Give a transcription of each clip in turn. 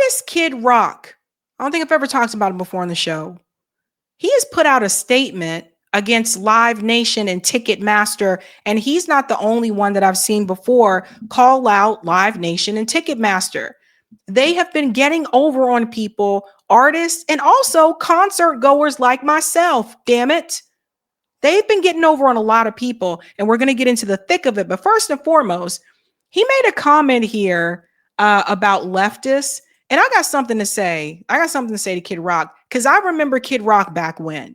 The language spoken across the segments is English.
Artist Kid Rock, I don't think I've ever talked about him before on the show. He has put out a statement against Live Nation and Ticketmaster, and he's not the only one that I've seen before call out Live Nation and Ticketmaster. They have been getting over on people, artists, and also concert goers like myself. Damn it. They've been getting over on a lot of people, and we're going to get into the thick of it. But first and foremost, he made a comment here about leftists, and I got something to say. I got something to say to Kid Rock, because I remember Kid Rock back when.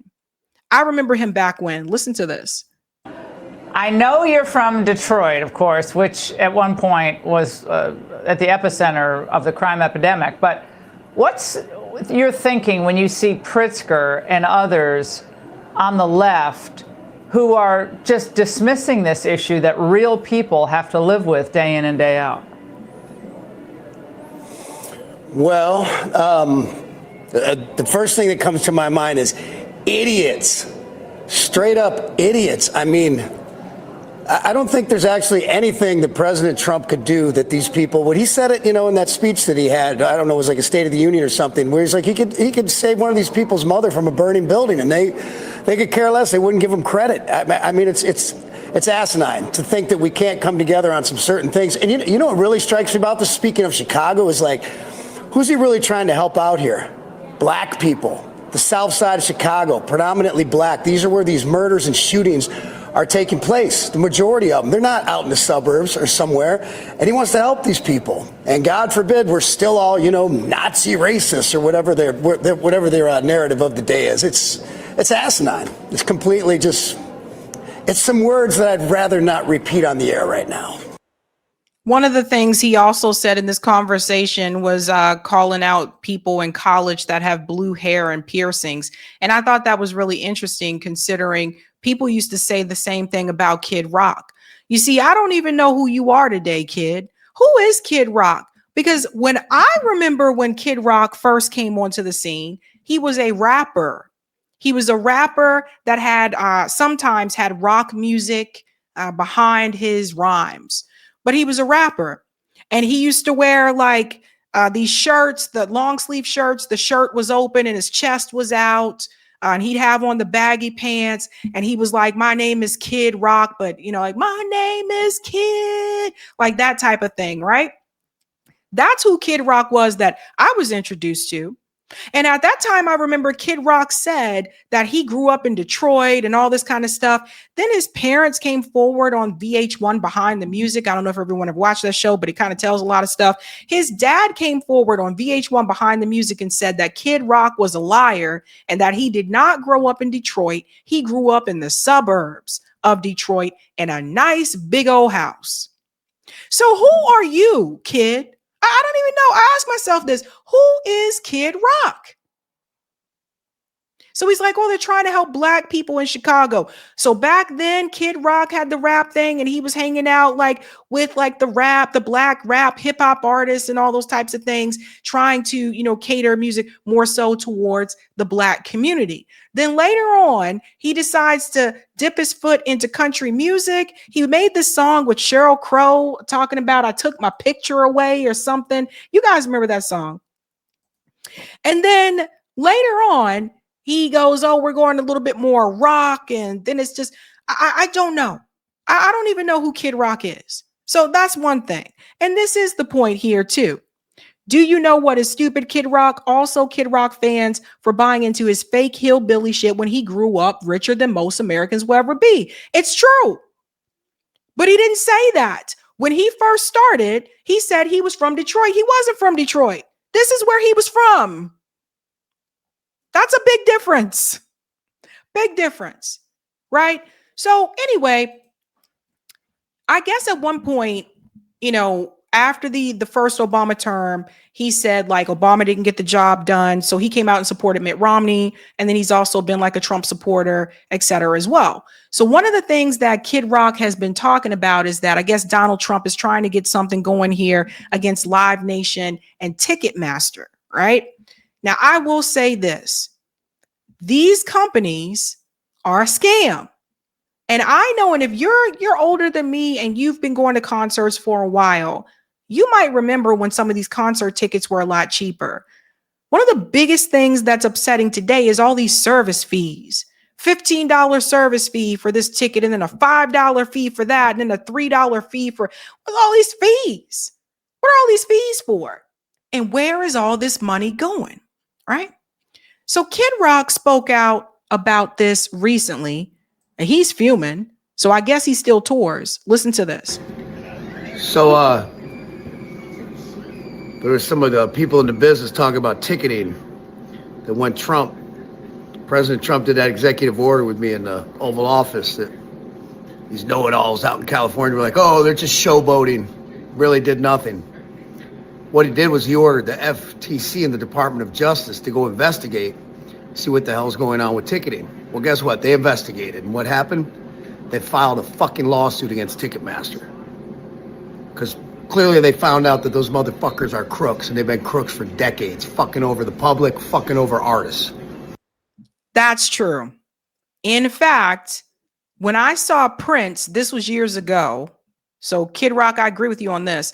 I remember him back when. Listen to this. I know you're from Detroit, of course, which at one point was at the epicenter of the crime epidemic. But what's your thinking when you see Pritzker and others on the left who are just dismissing this issue that real people have to live with day in and day out? Well, the first thing that comes to my mind is idiots, straight up idiots. I mean, I don't think there's actually anything that President Trump could do that these people, when he said it, in that speech that he had, I don't know, it was like a State of the Union or something, where he's like, he could save one of these people's mother from a burning building, and they could care less. They wouldn't give him credit. I mean, it's asinine to think that we can't come together on some certain things. And you know what really strikes me about this, speaking of Chicago, is like, who's he really trying to help out here? Black people. The south side of Chicago, predominantly black. These are where these murders and shootings are taking place. The majority of them, they're not out in the suburbs or somewhere. And he wants to help these people. And God forbid we're still all, Nazi racists or whatever their narrative of the day is. It's asinine. It's completely just, it's some words that I'd rather not repeat on the air right now. One of the things he also said in this conversation was calling out people in college that have blue hair and piercings. And I thought that was really interesting, considering people used to say the same thing about Kid Rock. You see, I don't even know who you are today, kid. Who is Kid Rock? Because when I remember when Kid Rock first came onto the scene, he was a rapper. He was a rapper that had sometimes had rock music behind his rhymes. But he was a rapper, and he used to wear like these shirts, the long sleeve shirts. The shirt was open and his chest was out, and he'd have on the baggy pants. And he was like, "My name is Kid Rock," but like, "My name is Kid," like that type of thing, right? That's who Kid Rock was that I was introduced to. And at that time, I remember Kid Rock said that he grew up in Detroit and all this kind of stuff. Then his parents came forward on VH1 Behind the Music. I don't know if everyone have watched that show, but it kind of tells a lot of stuff. His dad came forward on VH1 Behind the Music and said that Kid Rock was a liar and that he did not grow up in Detroit. He grew up in the suburbs of Detroit in a nice big old house. So who are you, kid? I don't even know. I ask myself this. Who is Kid Rock? So he's like, oh, they're trying to help black people in Chicago. So back then, Kid Rock had the rap thing, and he was hanging out like with like the black rap hip hop artists and all those types of things, trying to, cater music more so towards the black community. Then later on, he decides to dip his foot into country music. He made this song with Sheryl Crow talking about, "I took my picture away" or something. You guys remember that song? And then later on, he goes, "Oh, we're going a little bit more rock." And then it's just, I don't know. I don't even know who Kid Rock is. So that's one thing. And this is the point here too. Do you know what is stupid, Kid Rock? Also, Kid Rock fans for buying into his fake hillbilly shit when he grew up richer than most Americans will ever be. It's true. But he didn't say that. When he first started, he said he was from Detroit. He wasn't from Detroit. This is where he was from. That's a big difference. Big difference, right? So anyway, I guess at one point, after the first Obama term, he said like Obama didn't get the job done. So he came out and supported Mitt Romney. And then he's also been like a Trump supporter, et cetera, as well. So one of the things that Kid Rock has been talking about is that I guess Donald Trump is trying to get something going here against Live Nation and Ticketmaster, right? Now, I will say this. These companies are a scam. And I know, and if you're older than me and you've been going to concerts for a while, You might remember when some of these concert tickets were a lot cheaper. One of the biggest things that's upsetting today is all these service fees. $15 service fee for this ticket, and then a $5 fee for that, and then a $3 fee for all these fees. What are all these fees for? And where is all this money going? Right? So Kid Rock spoke out about this recently, and he's fuming. So I guess he still tours. Listen to this. So there were some of the people in the business talking about ticketing, that when President Trump did that executive order with me in the Oval Office, that these know-it-alls out in California were like, oh, they're just showboating, really did nothing. What he did was he ordered the FTC and the Department of Justice to go investigate, see what the hell's going on with ticketing. Well, guess what? They investigated. And what happened? They filed a fucking lawsuit against Ticketmaster. Because clearly they found out that those motherfuckers are crooks, and they've been crooks for decades, fucking over the public, fucking over artists. That's true. In fact, when I saw Prince, this was years ago. So Kid Rock, I agree with you on this.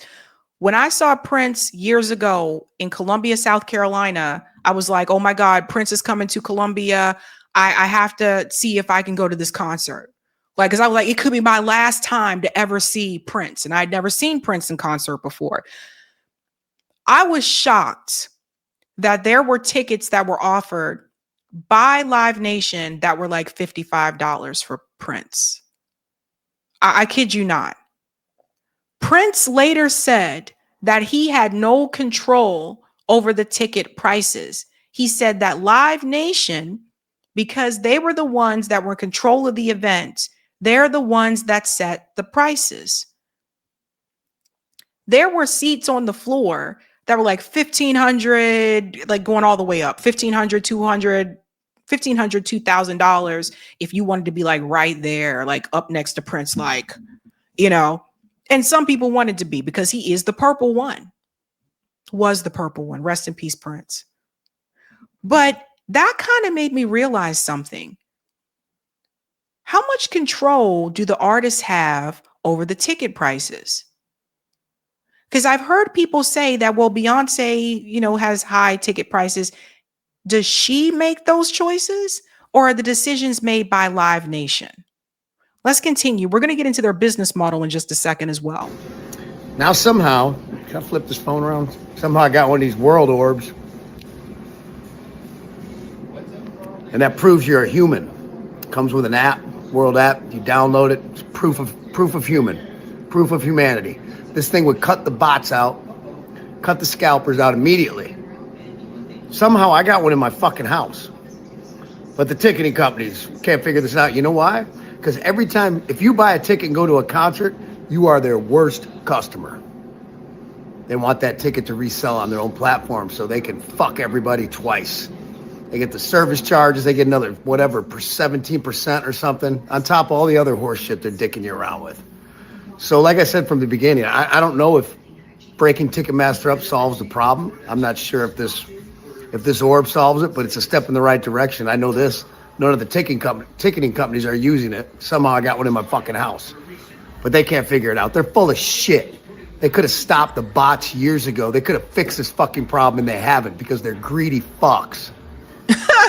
When I saw Prince years ago in Columbia, South Carolina, I was like, oh my God, Prince is coming to Columbia. I have to see if I can go to this concert. Like, because I was like, it could be my last time to ever see Prince. And I'd never seen Prince in concert before. I was shocked that there were tickets that were offered by Live Nation that were like $55 for Prince. I kid you not. Prince later said that he had no control over the ticket prices. He said that Live Nation, because they were the ones that were in control of the event, they're the ones that set the prices. There were seats on the floor that were like $1,500, like going all the way up, $1,500, $200, $1,500, $2,000 if you wanted to be like right there, like up next to Prince, like, you know. And some people wanted to be, because he is the purple one, was the purple one. Rest in peace, Prince. But that kind of made me realize something. How much control do the artists have over the ticket prices? Because I've heard people say that, well, Beyonce, you know, has high ticket prices. Does she make those choices, or are the decisions made by Live Nation? Let's continue. We're going to get into their business model in just a second as well. Now somehow, can I flip this phone around? Somehow I got one of these world orbs. And that proves you're a human. Comes with an app, world app. You download it. It's proof of human, proof of humanity. This thing would cut the bots out, cut the scalpers out immediately. Somehow I got one in my fucking house. But the ticketing companies can't figure this out. You know why? Because every time, if you buy a ticket and go to a concert, you are their worst customer. They want that ticket to resell on their own platform so they can fuck everybody twice. They get the service charges, they get another, whatever, 17% or something, on top of all the other horse shit they're dicking you around with. So like I said from the beginning, I don't know if breaking Ticketmaster up solves the problem. I'm not sure if this orb solves it, but it's a step in the right direction. I know this. None of the ticketing companies are using it. Somehow I got one in my fucking house. But they can't figure it out. They're full of shit. They could have stopped the bots years ago. They could have fixed this fucking problem, and they haven't, because they're greedy fucks.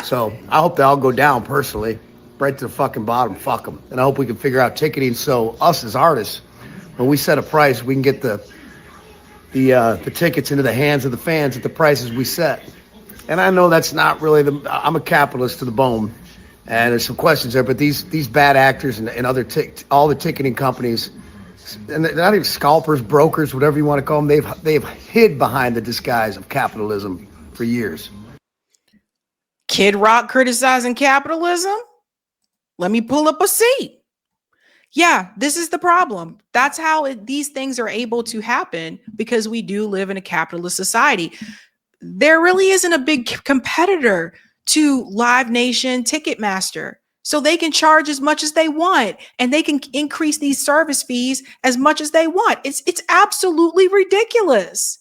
So I hope they all go down personally, right to the fucking bottom. Fuck them. And I hope we can figure out ticketing so us as artists, when we set a price, we can get the tickets into the hands of the fans at the prices we set. And I know that's not really I'm a capitalist to the bone, and there's some questions there, but these bad actors and other all the ticketing companies, and they're not even scalpers, brokers, whatever you want to call them, they've hid behind the disguise of capitalism for years. Kid Rock criticizing capitalism? Let me pull up a seat. Yeah, this is the problem. That's how these things are able to happen, because we do live in a capitalist society. There really isn't a big competitor to Live Nation, Ticketmaster. So they can charge as much as they want, and they can increase these service fees as much as they want. It's absolutely ridiculous.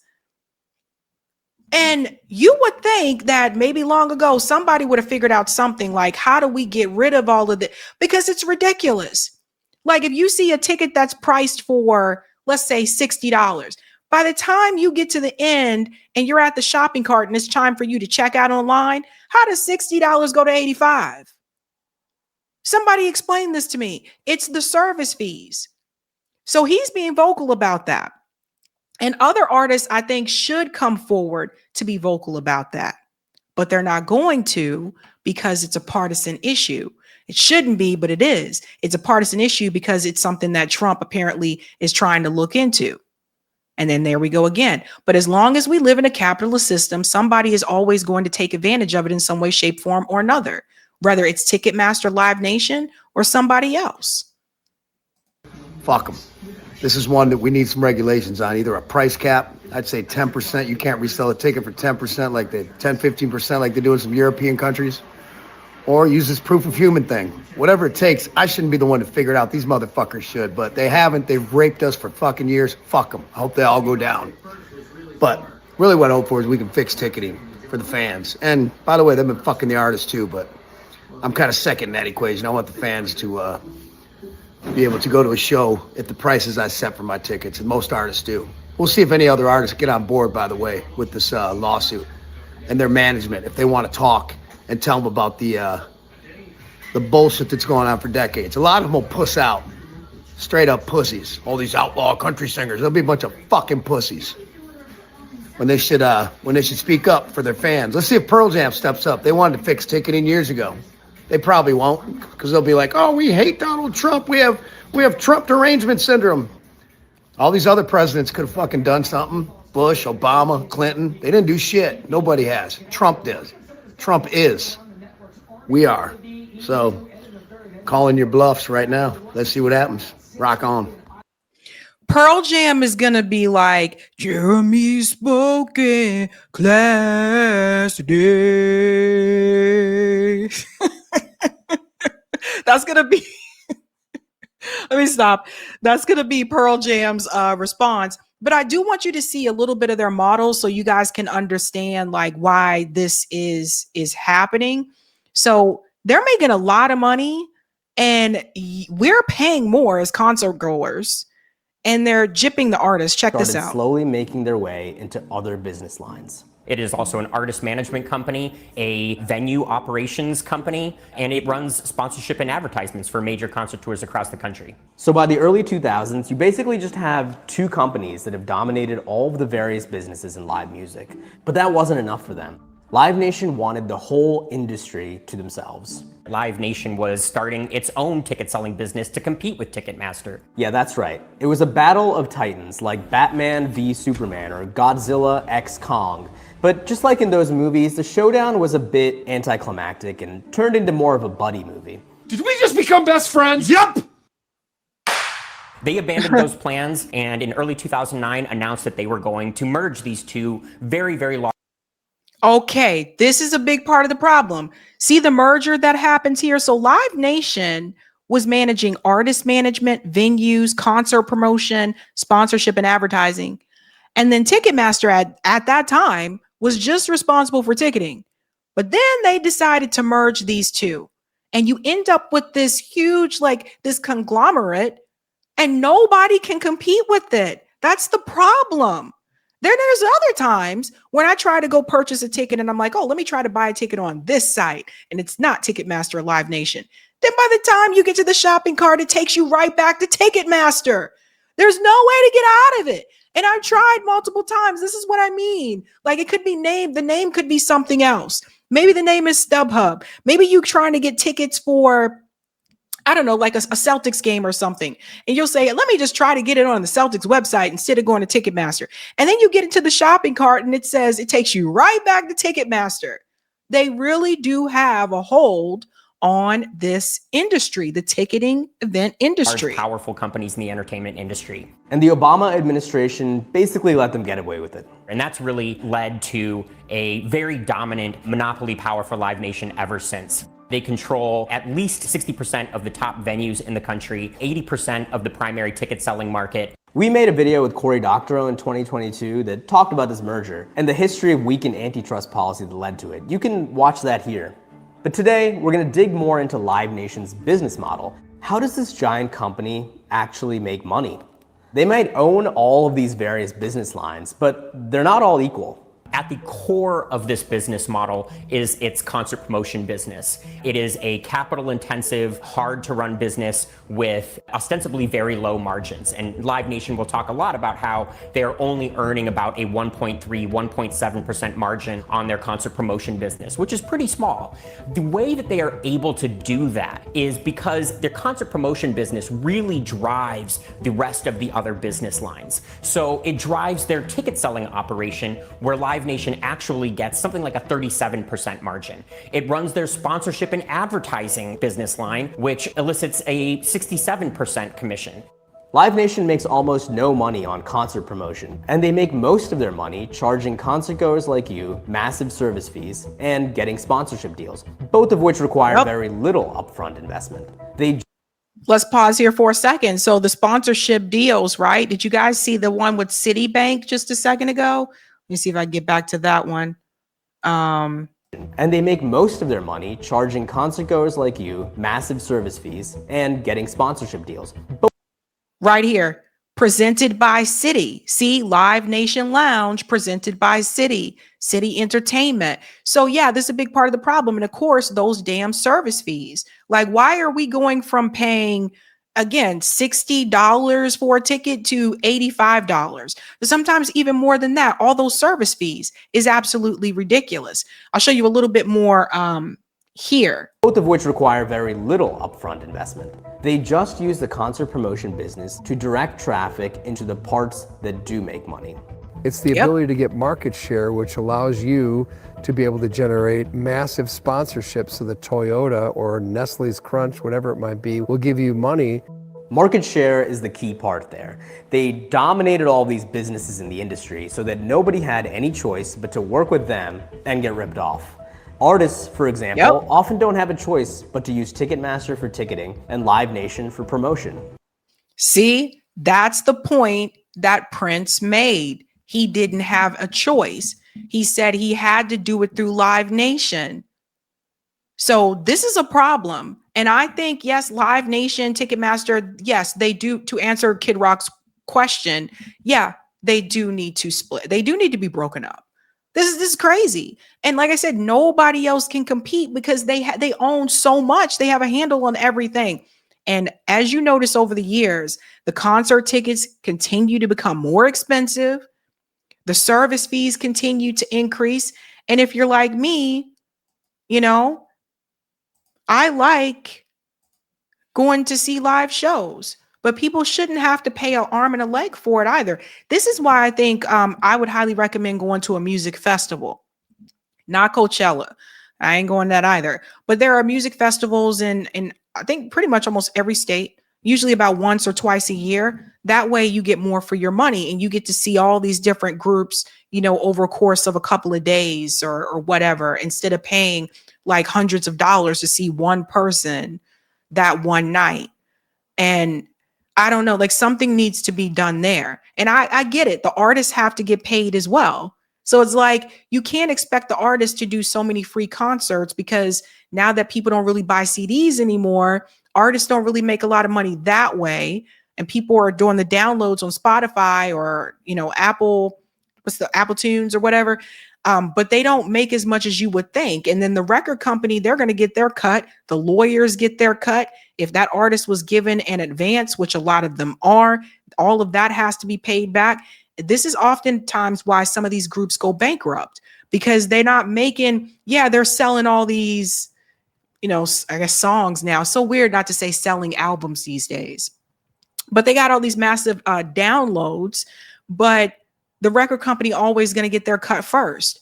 And you would think that maybe long ago, somebody would have figured out something like, how do we get rid of all of it? Because it's ridiculous. Like if you see a ticket that's priced for, let's say $60, By the time you get to the end and you're at the shopping cart and it's time for you to check out online, how does $60 go to 85? Somebody explain this to me. It's the service fees. So he's being vocal about that. And other artists, I think, should come forward to be vocal about that. But they're not going to because it's a partisan issue. It shouldn't be, but it is. It's a partisan issue because it's something that Trump apparently is trying to look into. And then there we go again. But as long as we live in a capitalist system, somebody is always going to take advantage of it in some way, shape, form, or another, whether it's Ticketmaster, Live Nation, or somebody else. Fuck them. This is one that we need some regulations on, either a price cap. I'd say 10%. You can't resell a ticket for 10%, like they 10, 15% like they do in some European countries. Or use this proof of human thing. Whatever it takes. I shouldn't be the one to figure it out. These motherfuckers should, but they haven't. They've raped us for fucking years. Fuck them. I hope they all go down. But really what I hope for is we can fix ticketing for the fans. And by the way, they've been fucking the artists too, but I'm kind of second in that equation. I want the fans to be able to go to a show at the prices I set for my tickets, and most artists do. We'll see if any other artists get on board, by the way, with this lawsuit, and their management, if they want to talk and tell them about the bullshit that's going on for decades. A lot of them will puss out, straight up pussies. All these outlaw country singers, they'll be a bunch of fucking pussies. When they should speak up for their fans. Let's see if Pearl Jam steps up. They wanted to fix ticketing years ago. They probably won't, because they'll be like, oh, we hate Donald Trump. We have Trump derangement syndrome. All these other presidents could have fucking done something. Bush, Obama, Clinton. They didn't do shit. Nobody has. Trump does. Trump is. We are. So, calling your bluffs right now. Let's see what happens. Rock on. Pearl Jam is going to be like, Jeremy spoke in class today. That's going to be, let me stop. That's going to be Pearl Jam's response. But I do want you to see a little bit of their model so you guys can understand like why this is happening. So they're making a lot of money and we're paying more as concert goers. And they're gypping the artists. Check this out. Slowly making their way into other business lines. It is also an artist management company, a venue operations company, and it runs sponsorship and advertisements for major concert tours across the country. So by the early 2000s, you basically just have two companies that have dominated all of the various businesses in live music. But that wasn't enough for them. Live Nation wanted the whole industry to themselves. Live Nation was starting its own ticket selling business to compete with Ticketmaster. Yeah, that's right. It was a battle of titans like Batman v Superman or Godzilla x Kong. But just like in those movies, the showdown was a bit anticlimactic and turned into more of a buddy movie. Did we just become best friends? Yep! They abandoned those plans and in early 2009 announced that they were going to merge these two very, very large. Okay, this is a big part of the problem. See the merger that happens here? So Live Nation was managing artist management, venues, concert promotion, sponsorship, and advertising. And then Ticketmaster at that time was just responsible for ticketing. But then they decided to merge these two. And you end up with this huge, like this conglomerate, and nobody can compete with it. That's the problem. There's other times when I try to go purchase a ticket and I'm like, oh, let me try to buy a ticket on this site. And it's not Ticketmaster or Live Nation. Then by the time you get to the shopping cart, it takes you right back to Ticketmaster. There's no way to get out of it. And I've tried multiple times. This is what I mean. Like it could be named. The name could be something else. Maybe the name is StubHub. Maybe you trying to get tickets for, I don't know, like a Celtics game or something. And you'll say, let me just try to get it on the Celtics website instead of going to Ticketmaster. And then you get into the shopping cart and it says it takes you right back to Ticketmaster. They really do have a hold on this industry, the ticketing event industry. Large, powerful companies in the entertainment industry. And the Obama administration basically let them get away with it. And that's really led to a very dominant monopoly power for Live Nation ever since. They control at least 60% of the top venues in the country, 80% of the primary ticket selling market. We made a video with Cory Doctorow in 2022 that talked about this merger and the history of weakened antitrust policy that led to it. You can watch that here. But today, we're going to dig more into Live Nation's business model. How does this giant company actually make money? They might own all of these various business lines, but they're not all equal. At the core of this business model is its concert promotion business. It is a capital intensive, hard to run business with ostensibly very low margins. And Live Nation will talk a lot about how they're only earning about a 1.3, 1.7% margin on their concert promotion business, which is pretty small. The way that they are able to do that is because their concert promotion business really drives the rest of the other business lines. So it drives their ticket selling operation, where Live Nation actually gets something like a 37% margin. It runs their sponsorship and advertising business line, which elicits a 67% commission. Live Nation makes almost no money on concert promotion, and they make most of their money charging concertgoers like you massive service fees and getting sponsorship deals, both of which require very little upfront investment. Let's pause here for a second. So the sponsorship deals, right? Did you guys see the one with Citibank just a second ago? Let me see if I get back to that one. And they make most of their money charging concertgoers like you massive service fees and getting sponsorship deals. Right here, presented by Citi. See, Live Nation Lounge, presented by Citi Entertainment. So yeah, this is a big part of the problem. And of course, those damn service fees. Like, why are we going from paying, again, $60 for a ticket to $85? But sometimes even more than that. All those service fees is absolutely ridiculous. I'll show you a little bit more here. Both of which require very little upfront investment. They just use the concert promotion business to direct traffic into the parts that do make money. It's the ability to get market share, which allows you to be able to generate massive sponsorships so that Toyota or Nestle's Crunch, whatever it might be, will give you money. Market share is the key part there. They dominated all these businesses in the industry so that nobody had any choice but to work with them and get ripped off. Artists, for example, often don't have a choice but to use Ticketmaster for ticketing and Live Nation for promotion. See, that's the point that Prince made. He didn't have a choice. He said he had to do it through Live Nation. So this is a problem. And I think, yes, Live Nation, Ticketmaster, yes, they do, to answer Kid Rock's question, yeah, they do need to split. They do need to be broken up. This is crazy. And like I said, nobody else can compete because they own so much. They have a handle on everything. And as you notice over the years, the concert tickets continue to become more expensive. The service fees continue to increase. And if you're like me, you know, I like going to see live shows, but people shouldn't have to pay an arm and a leg for it either. This is why I think I would highly recommend going to a music festival, not Coachella. I ain't going that either. But there are music festivals in I think pretty much almost every state, usually about once or twice a year. That way you get more for your money and you get to see all these different groups, you know, over a course of a couple of days or whatever, instead of paying like hundreds of dollars to see one person that one night. And I don't know, like something needs to be done there. And I get it. The artists have to get paid as well. So it's like, you can't expect the artists to do so many free concerts because now that people don't really buy CDs anymore, artists don't really make a lot of money that way. And people are doing the downloads on Spotify or, you know, Apple Tunes or whatever. But they don't make as much as you would think. And then the record company, they're going to get their cut. The lawyers get their cut. If that artist was given an advance, which a lot of them are, all of that has to be paid back. This is oftentimes why some of these groups go bankrupt, because they're not making, they're selling all these, you know, I guess songs now. So weird not to say selling albums these days, but they got all these massive downloads, but the record company always going to get their cut first.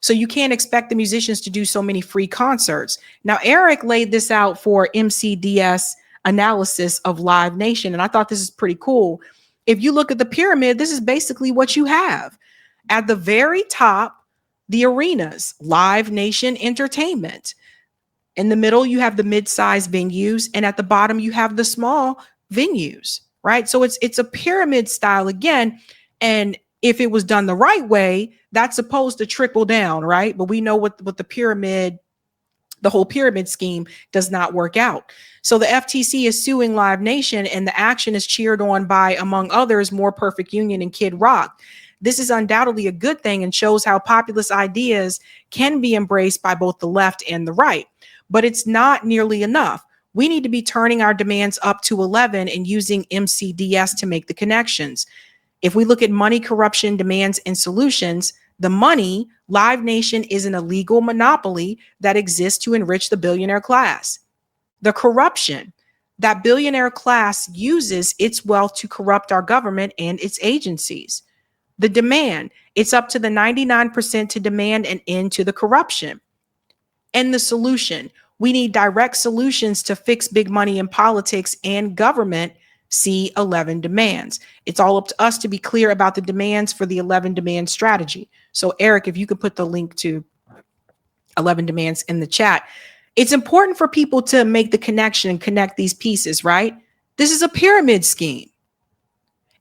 So you can't expect the musicians to do so many free concerts. Now, Eric laid this out for MCDS analysis of Live Nation, and I thought this is pretty cool. If you look at the pyramid, this is basically what you have. At the very top, the arenas, Live Nation Entertainment. In the middle, you have the mid-sized venues, and at the bottom, you have the small venues, right? So it's a pyramid style again, and if it was done the right way, that's supposed to trickle down, right? But we know what the pyramid the whole pyramid scheme does not work out. So the FTC is suing Live Nation, and the action is cheered on by, among others, More Perfect Union and Kid Rock. This is undoubtedly a good thing and shows how populist ideas can be embraced by both the left and the right. But it's not nearly enough. We need to be turning our demands up to 11 and using MCDS to make the connections. If we look at money, corruption, demands, and solutions, the money, Live Nation is an illegal monopoly that exists to enrich the billionaire class. The corruption, that billionaire class uses its wealth to corrupt our government and its agencies. The demand, it's up to the 99% to demand an end to the corruption. And the solution, we need direct solutions to fix big money in politics and government. See 11 demands. It's all up to us to be clear about the demands for the 11 demand strategy. So Eric, if you could put the link to 11 demands in the chat. It's important for people to make the connection and connect these pieces, right? This is a pyramid scheme.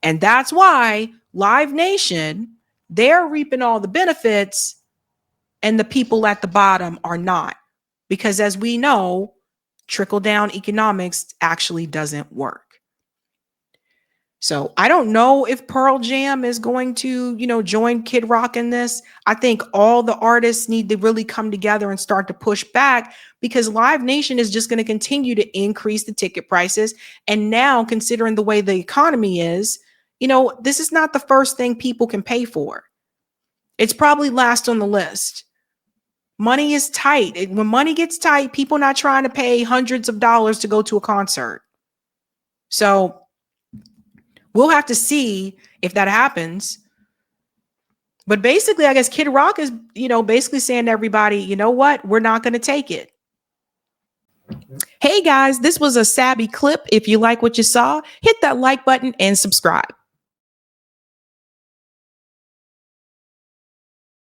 And that's why Live Nation, they're reaping all the benefits and the people at the bottom are not. Because as we know, trickle-down economics actually doesn't work. So I don't know if Pearl Jam is going to, join Kid Rock in this. I think all the artists need to really come together and start to push back, because Live Nation is just going to continue to increase the ticket prices. And now, considering the way the economy is, this is not the first thing people can pay for. It's probably last on the list. Money is tight. When money gets tight, people are not trying to pay hundreds of dollars to go to a concert. So we'll have to see if that happens. But basically, I guess Kid Rock is, basically saying to everybody, you know what? We're not going to take it. Hey guys, this was a Sabby clip. If you like what you saw, hit that like button and subscribe.